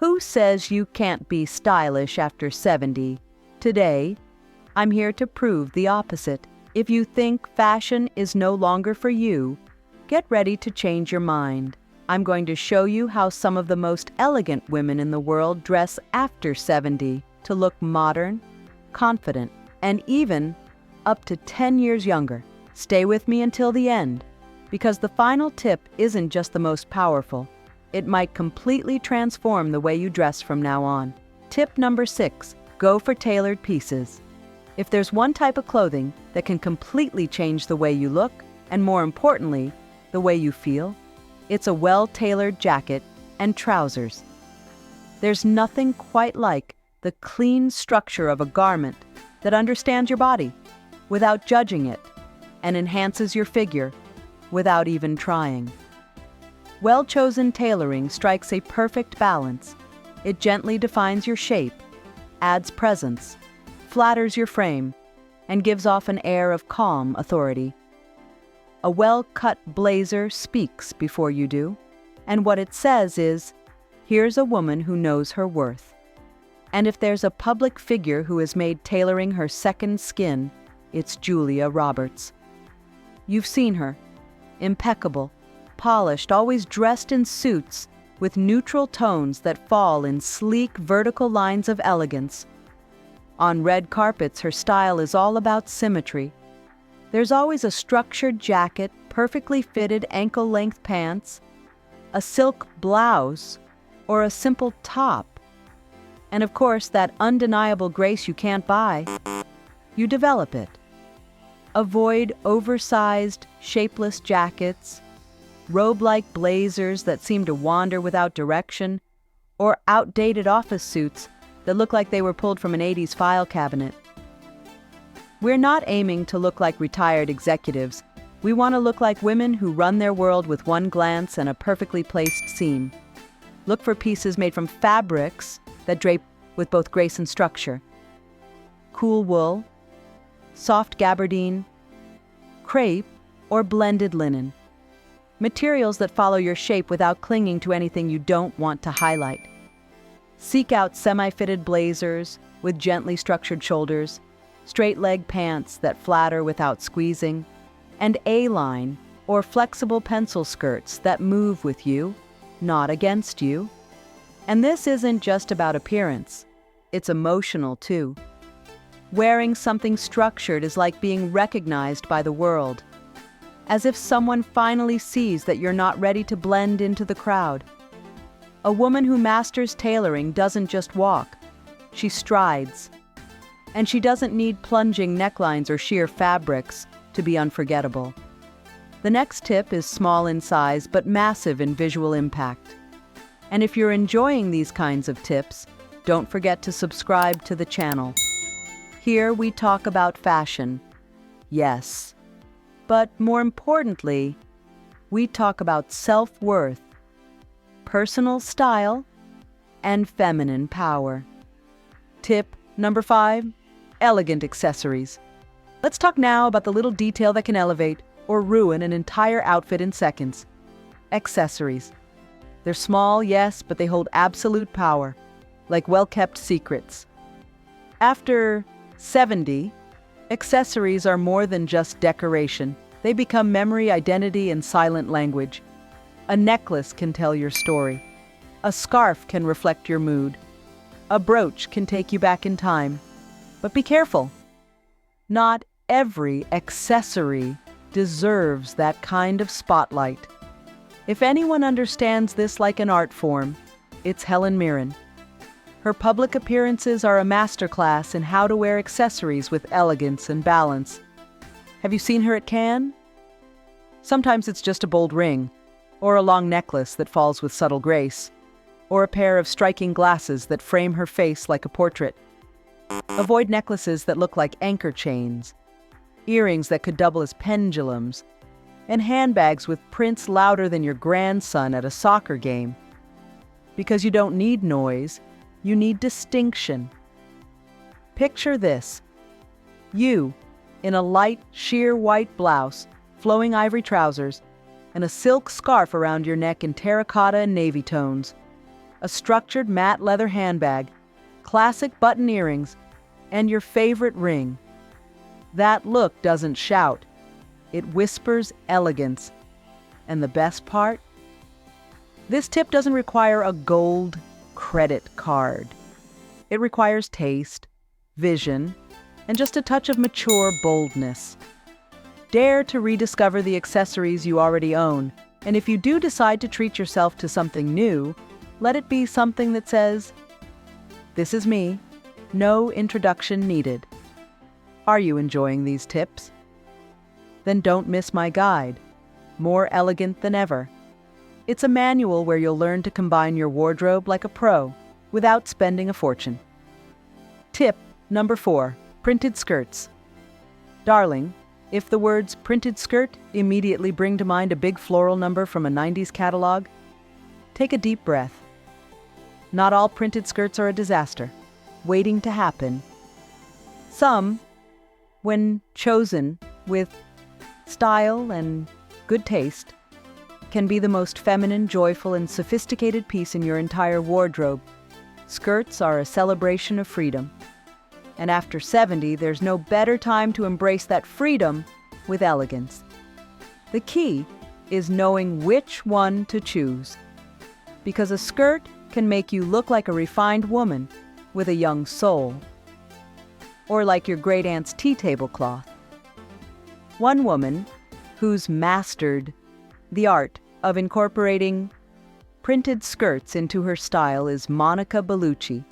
Who says you can't be stylish after 70? Today, I'm here to prove the opposite. If you think fashion is no longer for you, get ready to change your mind. I'm going to show you how some of the most elegant women in the world dress after 70 to look modern, confident, and even up to 10 years younger. Stay with me until the end, because the final tip isn't just the most powerful. It might completely transform the way you dress from now on. Tip number 6, go for tailored pieces. If there's one type of clothing that can completely change the way you look, and more importantly, the way you feel, it's a well-tailored jacket and trousers. There's nothing quite like the clean structure of a garment that understands your body without judging it and enhances your figure without even trying. Well-chosen tailoring strikes a perfect balance. It gently defines your shape, adds presence, flatters your frame, and gives off an air of calm authority. A well-cut blazer speaks before you do, and what it says is, here's a woman who knows her worth. And if there's a public figure who has made tailoring her second skin, it's Julia Roberts. You've seen her, impeccable, polished, always dressed in suits with neutral tones that fall in sleek vertical lines of elegance. On red carpets, her style is all about symmetry. There's always a structured jacket, perfectly fitted ankle-length pants, a silk blouse, or a simple top. And of course, that undeniable grace you can't buy. You develop it. Avoid oversized, shapeless jackets, robe-like blazers that seem to wander without direction, or outdated office suits that look like they were pulled from an 80s file cabinet. We're not aiming to look like retired executives. We want to look like women who run their world with one glance and a perfectly placed seam. Look for pieces made from fabrics that drape with both grace and structure. Cool wool, soft gabardine, crepe, or blended linen. Materials that follow your shape without clinging to anything you don't want to highlight. Seek out semi-fitted blazers with gently structured shoulders, straight-leg pants that flatter without squeezing, and A-line or flexible pencil skirts that move with you, not against you. And this isn't just about appearance, it's emotional too. Wearing something structured is like being recognized by the world, as if someone finally sees that you're not ready to blend into the crowd. A woman who masters tailoring doesn't just walk, she strides. And she doesn't need plunging necklines or sheer fabrics to be unforgettable. The next tip is small in size but massive in visual impact. And if you're enjoying these kinds of tips, don't forget to subscribe to the channel. Here we talk about fashion, yes, but more importantly, we talk about self-worth, personal style, and feminine power. Tip number 5, elegant accessories. Let's talk now about the little detail that can elevate or ruin an entire outfit in seconds. Accessories. They're small, yes, but they hold absolute power, like well-kept secrets. After 70, accessories are more than just decoration. They become memory, identity, and silent language. A necklace can tell your story. A scarf can reflect your mood. A brooch can take you back in time. But be careful. Not every accessory deserves that kind of spotlight. If anyone understands this like an art form, it's Helen Mirren. Her public appearances are a masterclass in how to wear accessories with elegance and balance. Have you seen her at Cannes? Sometimes it's just a bold ring, or a long necklace that falls with subtle grace, or a pair of striking glasses that frame her face like a portrait. Avoid necklaces that look like anchor chains, earrings that could double as pendulums, and handbags with prints louder than your grandson at a soccer game. Because you don't need noise, you need distinction. Picture this. You, in a light, sheer white blouse, flowing ivory trousers, and a silk scarf around your neck in terracotta and navy tones. a structured matte leather handbag, classic button earrings, and your favorite ring. That look doesn't shout. It whispers elegance. And the best part? This tip doesn't require a gold credit card. It requires taste, vision, and just a touch of mature boldness. Dare to rediscover the accessories you already own, and if you do decide to treat yourself to something new, let it be something that says, "This is me, no introduction needed." Are you enjoying these tips? Then don't miss my guide, More Elegant Than Ever. It's a manual where you'll learn to combine your wardrobe like a pro without spending a fortune. Tip number 4, printed skirts. Darling, if the words printed skirt immediately bring to mind a big floral number from a 90s catalog, take a deep breath. Not all printed skirts are a disaster, waiting to happen. Some, when chosen with style and good taste, can be the most feminine, joyful, and sophisticated piece in your entire wardrobe. Skirts are a celebration of freedom. And after 70, there's no better time to embrace that freedom with elegance. The key is knowing which one to choose. Because a skirt can make you look like a refined woman with a young soul. Or like your great aunt's tea tablecloth. One woman who's mastered the art of incorporating printed skirts into her style is Monica Bellucci.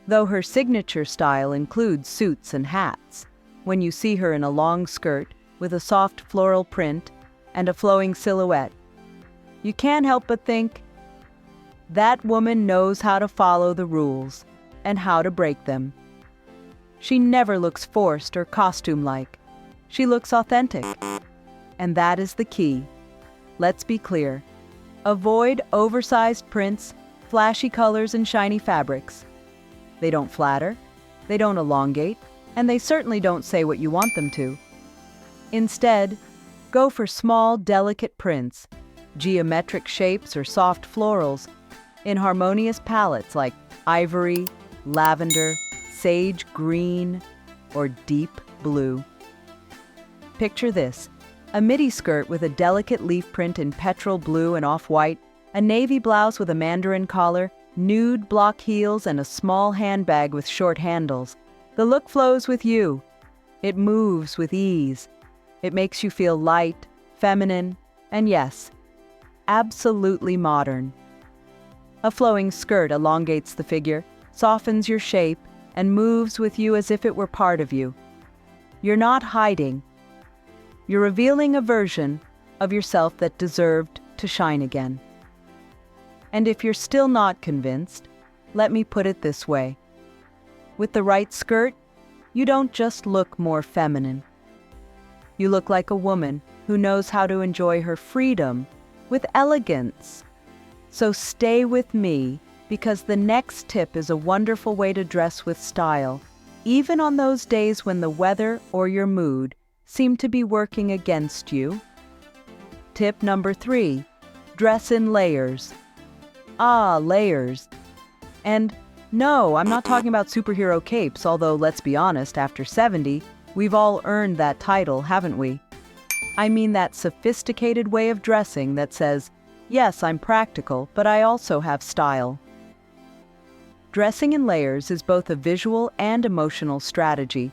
Though her signature style includes suits and hats, when you see her in a long skirt with a soft floral print and a flowing silhouette, you can't help but think, that woman knows how to follow the rules and how to break them. She never looks forced or costume-like. She looks authentic. And that is the key. Let's be clear. Avoid oversized prints, flashy colors, and shiny fabrics. They don't flatter, they don't elongate, and they certainly don't say what you want them to. Instead, go for small, delicate prints, geometric shapes, or soft florals in harmonious palettes like ivory, lavender, sage green, or deep blue. Picture this: a midi skirt with a delicate leaf print in petrol blue and off-white, a navy blouse with a mandarin collar, nude block heels, and a small handbag with short handles. The look flows with you. It moves with ease. It makes you feel light, feminine, and yes, absolutely modern. A flowing skirt elongates the figure, softens your shape, and moves with you as if it were part of you. You're not hiding. You're revealing a version of yourself that deserved to shine again. And if you're still not convinced, let me put it this way. With the right skirt, you don't just look more feminine. You look like a woman who knows how to enjoy her freedom with elegance. So stay with me, because the next tip is a wonderful way to dress with style, even on those days when the weather or your mood seem to be working against you. Tip number 3, dress in layers. Ah, layers. And no, I'm not talking about superhero capes, although let's be honest, after 70, we've all earned that title, haven't we? I mean that sophisticated way of dressing that says, yes, I'm practical, but I also have style. Dressing in layers is both a visual and emotional strategy.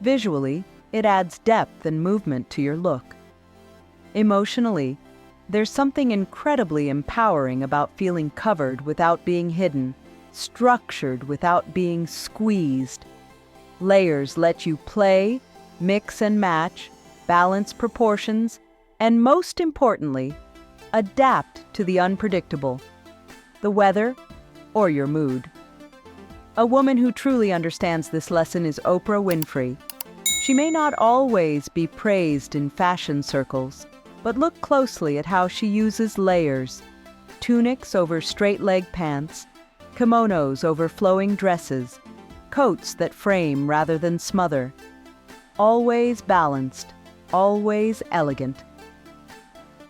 Visually, it adds depth and movement to your look. Emotionally, there's something incredibly empowering about feeling covered without being hidden, structured without being squeezed. Layers let you play, mix and match, balance proportions, and most importantly, adapt to the unpredictable, the weather, or your mood. A woman who truly understands this lesson is Oprah Winfrey. She may not always be praised in fashion circles, but look closely at how she uses layers: tunics over straight-leg pants, kimonos over flowing dresses, coats that frame rather than smother. Always balanced, always elegant.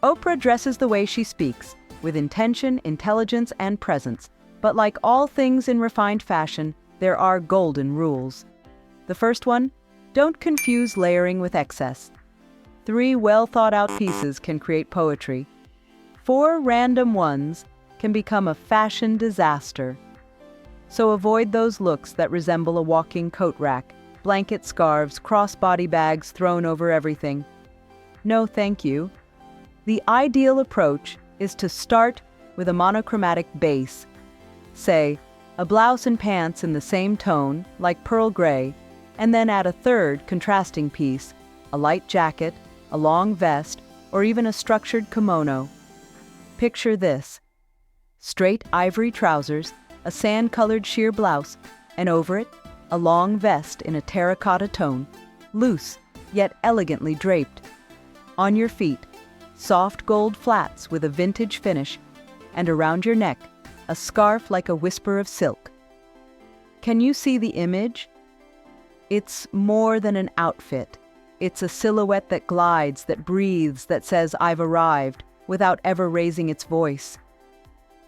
Oprah dresses the way she speaks, with intention, intelligence, and presence. But like all things in refined fashion, there are golden rules. The first one, don't confuse layering with excess. 3 well-thought-out pieces can create poetry. 4 random ones can become a fashion disaster. So avoid those looks that resemble a walking coat rack, blanket scarves, crossbody bags thrown over everything. No, thank you. The ideal approach is to start with a monochromatic base. Say, a blouse and pants in the same tone, like pearl gray, and then add a third contrasting piece, a light jacket, a long vest, or even a structured kimono. Picture this: straight ivory trousers, a sand-colored sheer blouse, and over it, a long vest in a terracotta tone, loose yet elegantly draped. On your feet, soft gold flats with a vintage finish, and around your neck, a scarf like a whisper of silk. Can you see the image? It's more than an outfit. It's a silhouette that glides, that breathes, that says, "I've arrived," without ever raising its voice.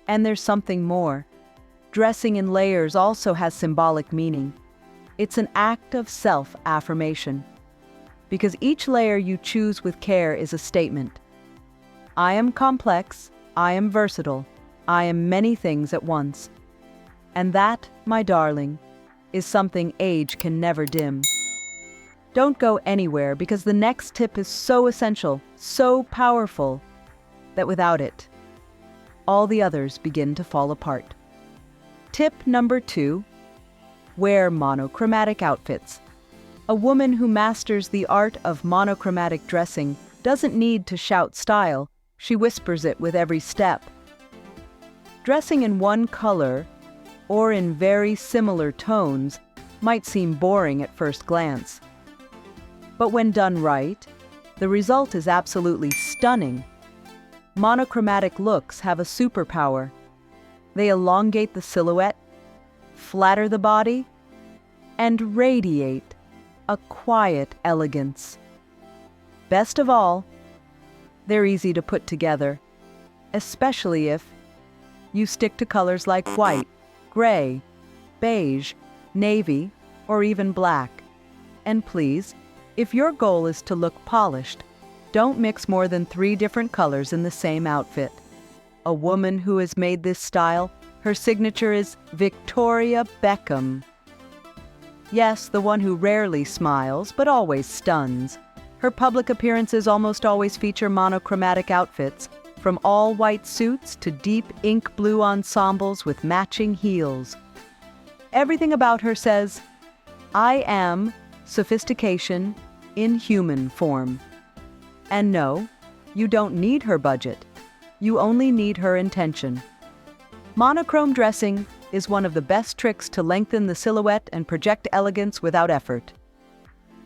And there's something more. Dressing in layers also has symbolic meaning. It's an act of self-affirmation. Because each layer you choose with care is a statement. I am complex, I am versatile, I am many things at once. And that, my darling, is something age can never dim. Don't go anywhere, because the next tip is so essential, so powerful, that without it, all the others begin to fall apart. Tip number 2, wear monochromatic outfits. A woman who masters the art of monochromatic dressing doesn't need to shout style, she whispers it with every step. Dressing in one color, or in very similar tones, might seem boring at first glance. But when done right, the result is absolutely stunning. Monochromatic looks have a superpower. They elongate the silhouette, flatter the body, and radiate a quiet elegance. Best of all, they're easy to put together, especially if you stick to colors like white, gray, beige, navy, or even black. And please, if your goal is to look polished, don't mix more than 3 different colors in the same outfit. A woman who has made this style, her signature is Victoria Beckham. Yes, the one who rarely smiles, but always stuns. Her public appearances almost always feature monochromatic outfits, from all-white suits to deep ink blue ensembles with matching heels. Everything about her says, I am sophistication in human form. And no, you don't need her budget. You only need her intention. Monochrome dressing is one of the best tricks to lengthen the silhouette and project elegance without effort.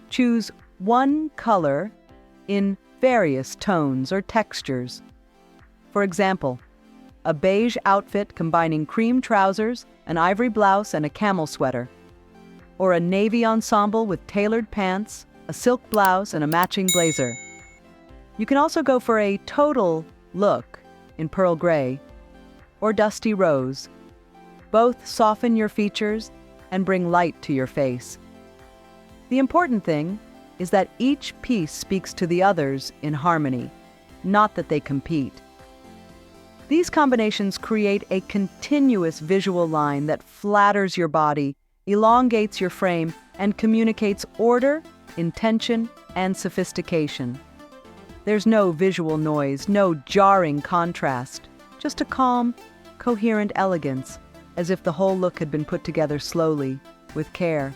Choose one color in various tones or textures. For example, a beige outfit combining cream trousers, an ivory blouse, and a camel sweater. Or a navy ensemble with tailored pants, a silk blouse, and a matching blazer. You can also go for a total look in pearl gray or dusty rose. Both soften your features and bring light to your face. The important thing is that each piece speaks to the others in harmony, not that they compete. These combinations create a continuous visual line that flatters your body, elongates your frame, and communicates order, intention, and sophistication. There's no visual noise, no jarring contrast, just a calm, coherent elegance, as if the whole look had been put together slowly, with care.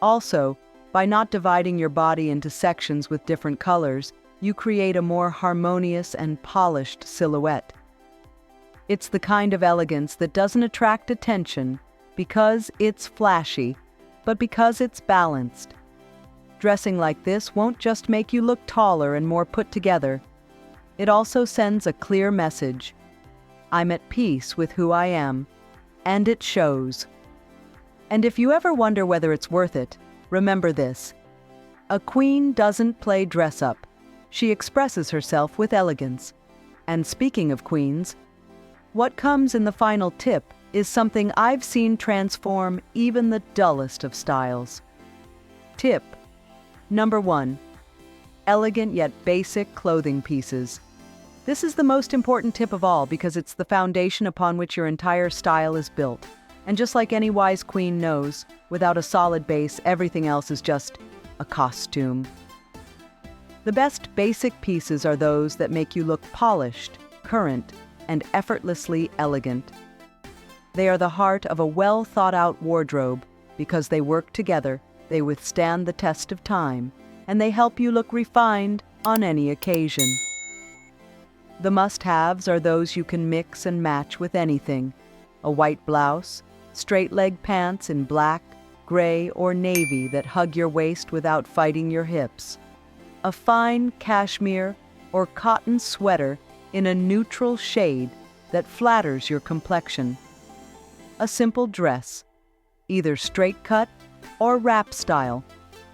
Also, by not dividing your body into sections with different colors, you create a more harmonious and polished silhouette. It's the kind of elegance that doesn't attract attention because it's flashy, but because it's balanced. Dressing like this won't just make you look taller and more put together. It also sends a clear message. I'm at peace with who I am, and it shows. And if you ever wonder whether it's worth it, remember this. A queen doesn't play dress-up. She expresses herself with elegance. And speaking of queens, what comes in the final tip is something I've seen transform even the dullest of styles. Tip number 1. Elegant yet basic clothing pieces. This is the most important tip of all because it's the foundation upon which your entire style is built. And just like any wise queen knows, without a solid base, everything else is just a costume. The best basic pieces are those that make you look polished, current, and effortlessly elegant. They are the heart of a well-thought-out wardrobe because they work together, they withstand the test of time, and they help you look refined on any occasion. The must-haves are those you can mix and match with anything: a white blouse, straight-leg pants in black, gray, or navy that hug your waist without fighting your hips, a fine cashmere or cotton sweater in a neutral shade that flatters your complexion, a simple dress, either straight cut or wrap style,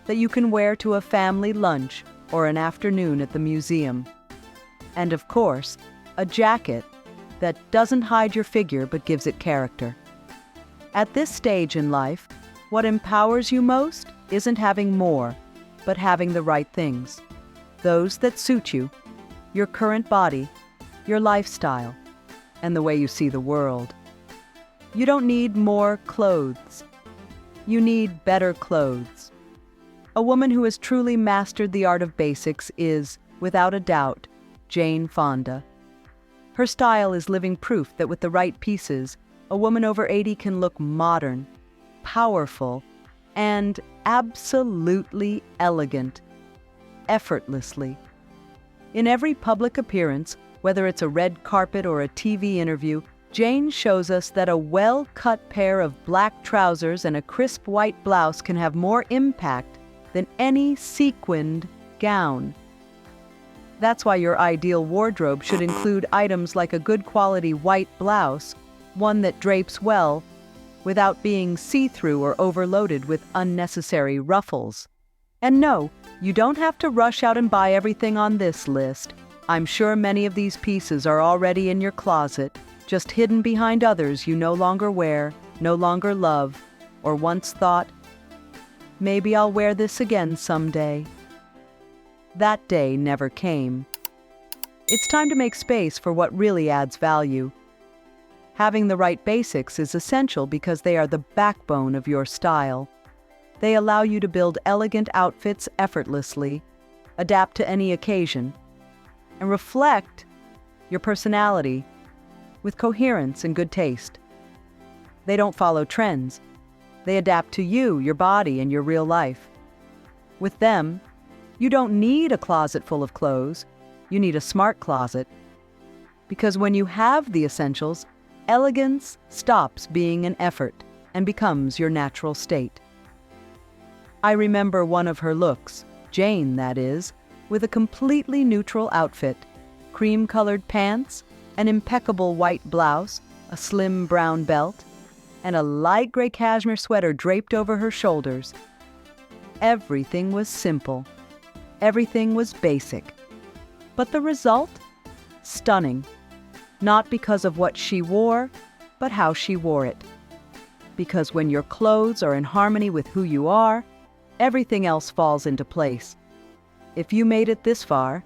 that you can wear to a family lunch or an afternoon at the museum. And of course, a jacket that doesn't hide your figure but gives it character. At this stage in life, what empowers you most isn't having more, but having the right things. Those that suit you, your current body, your lifestyle, and the way you see the world. You don't need more clothes. You need better clothes. A woman who has truly mastered the art of basics is, without a doubt, Jane Fonda. Her style is living proof that with the right pieces, a woman over 80 can look modern, powerful, and absolutely elegant, effortlessly. In every public appearance, whether it's a red carpet or a TV interview, Jane shows us that a well-cut pair of black trousers and a crisp white blouse can have more impact than any sequined gown. That's why your ideal wardrobe should include items like a good quality white blouse, one that drapes well, without being see-through or overloaded with unnecessary ruffles. And no, you don't have to rush out and buy everything on this list. I'm sure many of these pieces are already in your closet, just hidden behind others you no longer wear, no longer love, or once thought, maybe I'll wear this again someday. That day never came. It's time to make space for what really adds value. Having the right basics is essential because they are the backbone of your style. They allow you to build elegant outfits effortlessly, adapt to any occasion, and reflect your personality with coherence and good taste. They don't follow trends. They adapt to you, your body, and your real life. With them, you don't need a closet full of clothes. You need a smart closet. Because when you have the essentials, elegance stops being an effort and becomes your natural state. I remember one of her looks, Jane that is, with a completely neutral outfit, cream-colored pants, an impeccable white blouse, a slim brown belt, and a light gray cashmere sweater draped over her shoulders. Everything was simple. Everything was basic. But the result? Stunning. Not because of what she wore, but how she wore it. Because when your clothes are in harmony with who you are, everything else falls into place. If you made it this far,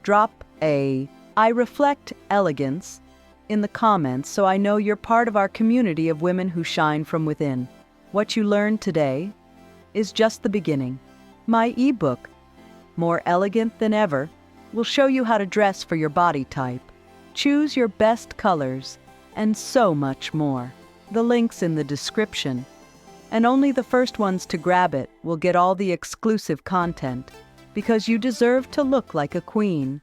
drop a "I reflect elegance" in the comments so I know you're part of our community of women who shine from within. What you learned today is just the beginning. My ebook, More Elegant Than Ever, will show you how to dress for your body type, choose your best colors, and so much more. The link's in the description, and only the first ones to grab it will get all the exclusive content, because you deserve to look like a queen.